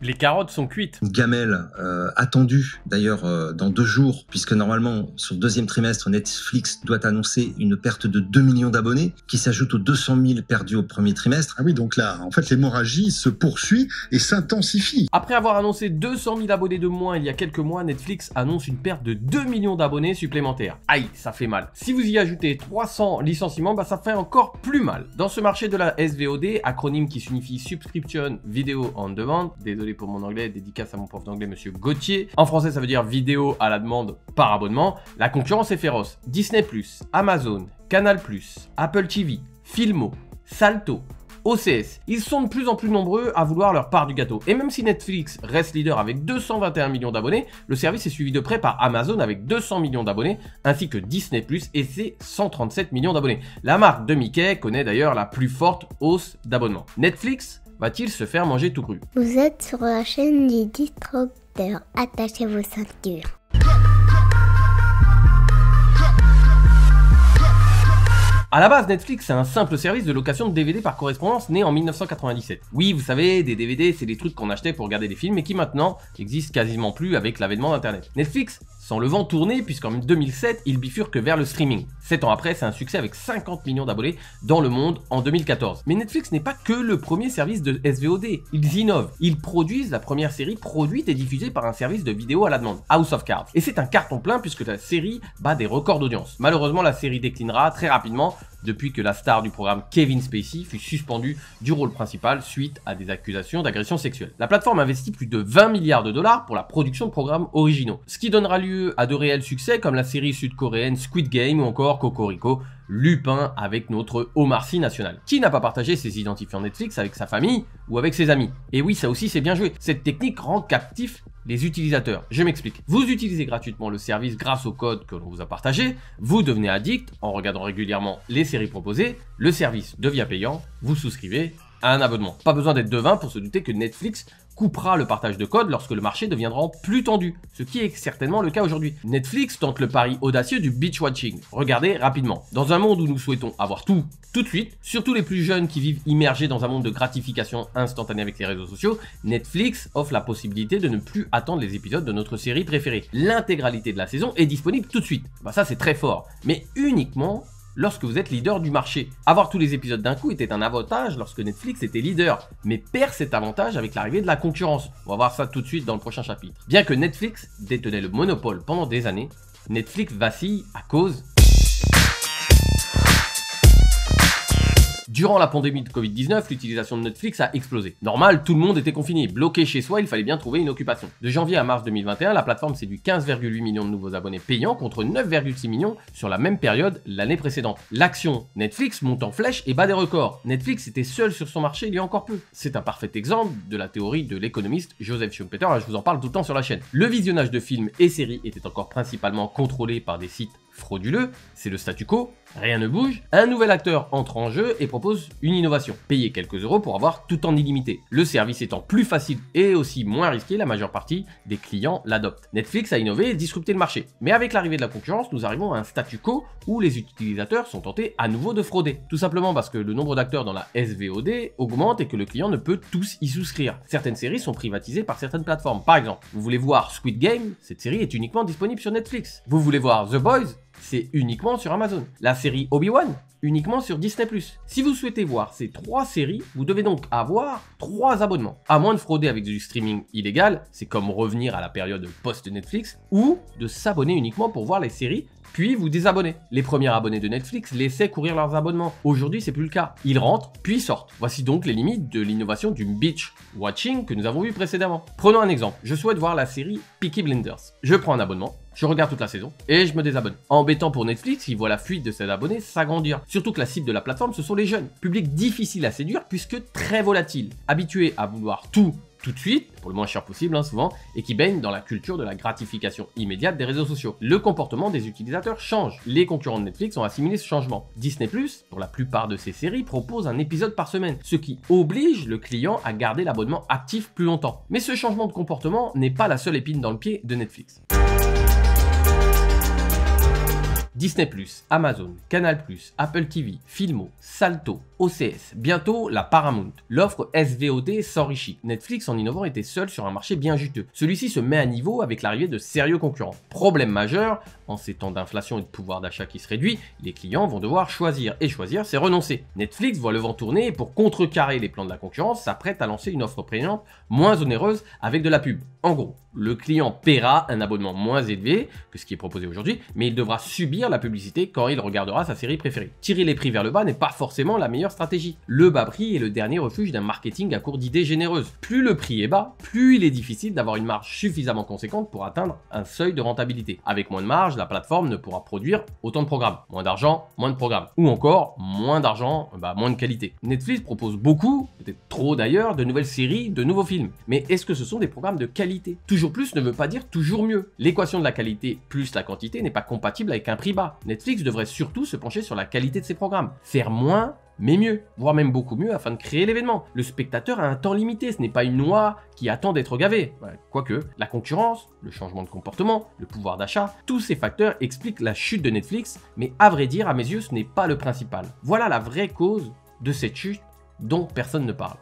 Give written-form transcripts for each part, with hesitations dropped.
Les carottes sont cuites. Une gamelle attendue d'ailleurs dans 2 jours, puisque normalement sur le 2e trimestre, Netflix doit annoncer une perte de 2 millions d'abonnés, qui s'ajoute aux 200 000 perdus au 1er trimestre. Ah oui, donc là, en fait, l'hémorragie se poursuit et s'intensifie. Après avoir annoncé 200 000 abonnés de moins il y a quelques mois, Netflix annonce une perte de 2 millions d'abonnés supplémentaires. Aïe, ça fait mal. Si vous y ajoutez 300 licenciements, ça fait encore plus mal. Dans ce marché de la SVOD, acronyme qui signifie Subscription Video on Demand, désolé pour mon anglais, dédicace à mon prof d'anglais monsieur Gauthier. En français ça veut dire vidéo à la demande par abonnement. La concurrence est féroce. Disney+, Amazon, Canal+, Apple TV, Filmo, Salto, OCS, ils sont de plus en plus nombreux à vouloir leur part du gâteau. Et même si Netflix reste leader avec 221 millions d'abonnés, le service est suivi de près par Amazon avec 200 millions d'abonnés, ainsi que Disney+, et ses 137 millions d'abonnés. La marque de Mickey connaît d'ailleurs la plus forte hausse d'abonnement. Netflix va-t-il se faire manger tout cru? Vous êtes sur la chaîne du Disrupteur. Attachez vos ceintures. À la base, Netflix, c'est un simple service de location de DVD par correspondance né en 1997. Oui, vous savez, des DVD, c'est des trucs qu'on achetait pour regarder des films et qui maintenant n'existent quasiment plus avec l'avènement d'Internet. Netflix sent le vent tourner puisqu'en 2007, il bifurque vers le streaming. 7 ans après, c'est un succès avec 50 millions d'abonnés dans le monde en 2014. Mais Netflix n'est pas que le premier service de SVOD. Ils innovent. Ils produisent la première série produite et diffusée par un service de vidéo à la demande, House of Cards. Et c'est un carton plein puisque la série bat des records d'audience. Malheureusement, la série déclinera très rapidement depuis que la star du programme Kevin Spacey fut suspendu du rôle principal suite à des accusations d'agression sexuelle. La plateforme investit plus de 20 milliards de dollars pour la production de programmes originaux, ce qui donnera lieu à de réels succès comme la série sud-coréenne Squid Game ou encore Cocorico, Lupin avec notre Omar Sy national. Qui n'a pas partagé ses identifiants Netflix avec sa famille ou avec ses amis? Et oui, ça aussi c'est bien joué. Cette technique rend captifs les utilisateurs. Je m'explique. Vous utilisez gratuitement le service grâce au code que l'on vous a partagé, vous devenez addict en regardant régulièrement les séries proposées, le service devient payant, vous souscrivez à un abonnement. Pas besoin d'être devin pour se douter que Netflix coupera le partage de code lorsque le marché deviendra plus tendu, ce qui est certainement le cas aujourd'hui. Netflix tente le pari audacieux du binge watching. Regardez rapidement. Dans un monde où nous souhaitons avoir tout de suite, surtout les plus jeunes qui vivent immergés dans un monde de gratification instantanée avec les réseaux sociaux, Netflix offre la possibilité de ne plus attendre les épisodes de notre série préférée. L'intégralité de la saison est disponible tout de suite. Ça c'est très fort, mais uniquement lorsque vous êtes leader du marché. Avoir tous les épisodes d'un coup était un avantage lorsque Netflix était leader, mais perd cet avantage avec l'arrivée de la concurrence. On va voir ça tout de suite dans le prochain chapitre. Bien que Netflix détenait le monopole pendant des années, Netflix vacille à cause... Durant la pandémie de Covid-19, l'utilisation de Netflix a explosé. Normal, tout le monde était confiné, bloqué chez soi, il fallait bien trouver une occupation. De janvier à mars 2021, la plateforme séduit 15,8 millions de nouveaux abonnés payants contre 9,6 millions sur la même période l'année précédente. L'action Netflix monte en flèche et bat des records. Netflix était seul sur son marché il y a encore peu. C'est un parfait exemple de la théorie de l'économiste Joseph Schumpeter, et je vous en parle tout le temps sur la chaîne. Le visionnage de films et séries était encore principalement contrôlé par des sites frauduleux, c'est le statu quo, rien ne bouge, un nouvel acteur entre en jeu et propose une innovation. Payer quelques euros pour avoir tout en illimité. Le service étant plus facile et aussi moins risqué, la majeure partie des clients l'adoptent. Netflix a innové et disrupté le marché. Mais avec l'arrivée de la concurrence, nous arrivons à un statu quo où les utilisateurs sont tentés à nouveau de frauder. Tout simplement parce que le nombre d'acteurs dans la SVOD augmente et que le client ne peut tous y souscrire. Certaines séries sont privatisées par certaines plateformes. Par exemple, vous voulez voir Squid Game, cette série est uniquement disponible sur Netflix. Vous voulez voir The Boys, c'est uniquement sur Amazon. La série Obi-Wan, uniquement sur Disney+. Si vous souhaitez voir ces 3 séries, vous devez donc avoir 3 abonnements. À moins de frauder avec du streaming illégal, c'est comme revenir à la période post-Netflix, ou de s'abonner uniquement pour voir les séries, puis vous désabonner. Les premiers abonnés de Netflix laissaient courir leurs abonnements. Aujourd'hui, c'est plus le cas. Ils rentrent, puis sortent. Voici donc les limites de l'innovation du binge watching que nous avons vu précédemment. Prenons un exemple. Je souhaite voir la série Peaky Blinders. Je prends un abonnement, je regarde toute la saison et je me désabonne. Embêtant pour Netflix, il voit la fuite de ses abonnés s'agrandir. Surtout que la cible de la plateforme, ce sont les jeunes. Public difficile à séduire puisque très volatile. Habitué à vouloir tout de suite, pour le moins cher possible souvent, et qui baigne dans la culture de la gratification immédiate des réseaux sociaux. Le comportement des utilisateurs change. Les concurrents de Netflix ont assimilé ce changement. Disney+, pour la plupart de ses séries, propose un épisode par semaine, ce qui oblige le client à garder l'abonnement actif plus longtemps. Mais ce changement de comportement n'est pas la seule épine dans le pied de Netflix. Disney+, Amazon, Canal+, Apple TV, Filmo, Salto, OCS, bientôt la Paramount. L'offre SVOD s'enrichit. Netflix, en innovant, était seul sur un marché bien juteux. Celui-ci se met à niveau avec l'arrivée de sérieux concurrents. Problème majeur, en ces temps d'inflation et de pouvoir d'achat qui se réduit, les clients vont devoir choisir, et choisir, c'est renoncer. Netflix voit le vent tourner et pour contrecarrer les plans de la concurrence, s'apprête à lancer une offre payante moins onéreuse avec de la pub. En gros, le client paiera un abonnement moins élevé que ce qui est proposé aujourd'hui, mais il devra subir la publicité quand il regardera sa série préférée. Tirer les prix vers le bas n'est pas forcément la meilleure stratégie. Le bas prix est le dernier refuge d'un marketing à court d'idées généreuses. Plus le prix est bas, plus il est difficile d'avoir une marge suffisamment conséquente pour atteindre un seuil de rentabilité. Avec moins de marge, la plateforme ne pourra produire autant de programmes. Moins d'argent, moins de programmes. Ou encore, moins d'argent, moins de qualité. Netflix propose beaucoup, peut-être trop d'ailleurs, de nouvelles séries, de nouveaux films. Mais est-ce que ce sont des programmes de qualité? Toujours plus ne veut pas dire toujours mieux. L'équation de la qualité plus la quantité n'est pas compatible avec un prix bas. Netflix devrait surtout se pencher sur la qualité de ses programmes. Faire moins, mais mieux, voire même beaucoup mieux afin de créer l'événement. Le spectateur a un temps limité, ce n'est pas une noix qui attend d'être gavée. Quoique, la concurrence, le changement de comportement, le pouvoir d'achat, tous ces facteurs expliquent la chute de Netflix, mais à vrai dire, à mes yeux, ce n'est pas le principal. Voilà la vraie cause de cette chute dont personne ne parle.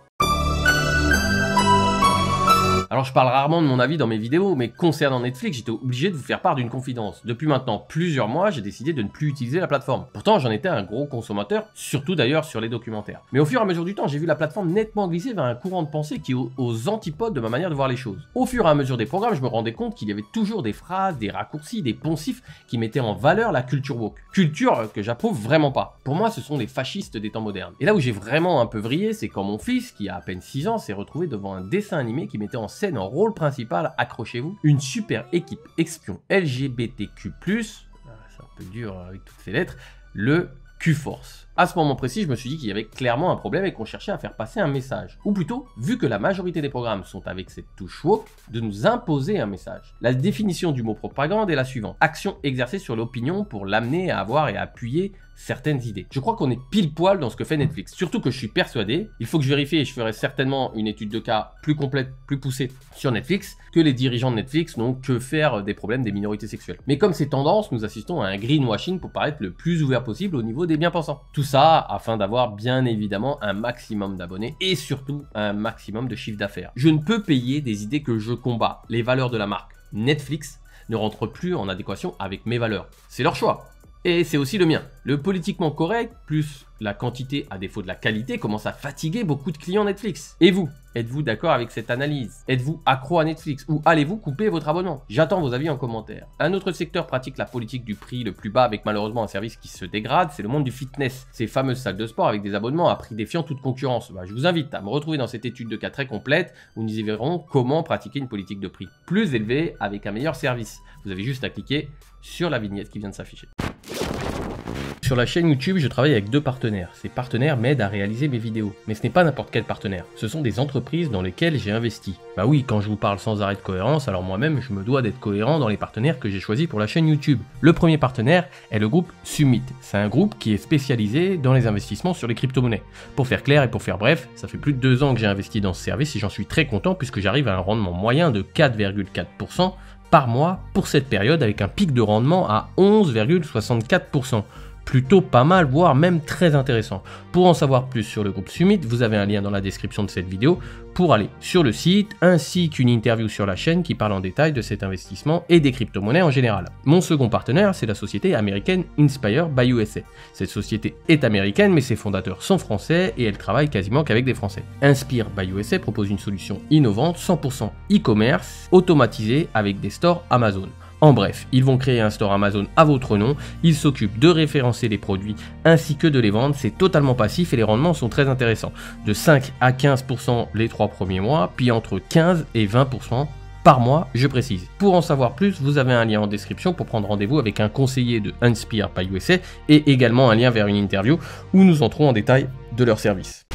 Alors je parle rarement de mon avis dans mes vidéos, mais concernant Netflix, j'étais obligé de vous faire part d'une confidence. Depuis maintenant plusieurs mois, j'ai décidé de ne plus utiliser la plateforme. Pourtant, j'en étais un gros consommateur, surtout d'ailleurs sur les documentaires. Mais au fur et à mesure du temps, j'ai vu la plateforme nettement glisser vers un courant de pensée qui est aux antipodes de ma manière de voir les choses. Au fur et à mesure des programmes, je me rendais compte qu'il y avait toujours des phrases, des raccourcis, des poncifs qui mettaient en valeur la culture woke. Culture que j'approuve vraiment pas. Pour moi, ce sont les fascistes des temps modernes. Et là où j'ai vraiment un peu vrillé, c'est quand mon fils, qui a à peine 6 ans, s'est retrouvé devant un dessin animé qui mettait en scène en rôle principal, accrochez-vous, une super équipe espion LGBTQ+, c'est un peu dur avec toutes ces lettres, le Q-Force. À ce moment précis, je me suis dit qu'il y avait clairement un problème et qu'on cherchait à faire passer un message. Ou plutôt, vu que la majorité des programmes sont avec cette touche woke, de nous imposer un message. La définition du mot propagande est la suivante. Action exercée sur l'opinion pour l'amener à avoir et à appuyer certaines idées. Je crois qu'on est pile poil dans ce que fait Netflix. Surtout que je suis persuadé, il faut que je vérifie et je ferai certainement une étude de cas plus complète, plus poussée sur Netflix, que les dirigeants de Netflix n'ont que faire des problèmes des minorités sexuelles. Mais comme c'est tendance, nous assistons à un greenwashing pour paraître le plus ouvert possible au niveau des bien-pensants. Tout ça afin d'avoir bien évidemment un maximum d'abonnés et surtout un maximum de chiffre d'affaires. Je ne peux payer des idées que je combats. Les valeurs de la marque Netflix ne rentrent plus en adéquation avec mes valeurs. C'est leur choix. Et c'est aussi le mien. Le politiquement correct, plus la quantité à défaut de la qualité, commence à fatiguer beaucoup de clients Netflix. Et vous, êtes-vous d'accord avec cette analyse? Êtes-vous accro à Netflix? Ou allez-vous couper votre abonnement? J'attends vos avis en commentaire. Un autre secteur pratique la politique du prix le plus bas avec malheureusement un service qui se dégrade, c'est le monde du fitness. Ces fameuses salles de sport avec des abonnements à prix défiant toute concurrence. Je vous invite à me retrouver dans cette étude de cas très complète où nous y verrons comment pratiquer une politique de prix plus élevée avec un meilleur service. Vous avez juste à cliquer sur la vignette qui vient de s'afficher. Sur la chaîne YouTube, je travaille avec 2 partenaires. Ces partenaires m'aident à réaliser mes vidéos. Mais ce n'est pas n'importe quel partenaire. Ce sont des entreprises dans lesquelles j'ai investi. Bah oui, quand je vous parle sans arrêt de cohérence, alors moi-même, je me dois d'être cohérent dans les partenaires que j'ai choisis pour la chaîne YouTube. Le premier partenaire est le groupe Summit. C'est un groupe qui est spécialisé dans les investissements sur les crypto-monnaies. Pour faire clair et pour faire bref, ça fait plus de 2 ans que j'ai investi dans ce service et j'en suis très content puisque j'arrive à un rendement moyen de 4,4% par mois pour cette période avec un pic de rendement à 11,64%. Plutôt pas mal, voire même très intéressant. Pour en savoir plus sur le groupe Summit, vous avez un lien dans la description de cette vidéo pour aller sur le site, ainsi qu'une interview sur la chaîne qui parle en détail de cet investissement et des crypto-monnaies en général. Mon second partenaire, c'est la société américaine Inspire by USA. Cette société est américaine, mais ses fondateurs sont français et elle travaille quasiment qu'avec des Français. Inspire by USA propose une solution innovante, 100% e-commerce, automatisée avec des stores Amazon. En bref, ils vont créer un store Amazon à votre nom, ils s'occupent de référencer les produits ainsi que de les vendre, c'est totalement passif et les rendements sont très intéressants. De 5 à 15% les 3 premiers mois, puis entre 15 et 20% par mois, je précise. Pour en savoir plus, vous avez un lien en description pour prendre rendez-vous avec un conseiller de Inspire by USA et également un lien vers une interview où nous entrons en détail de leur service.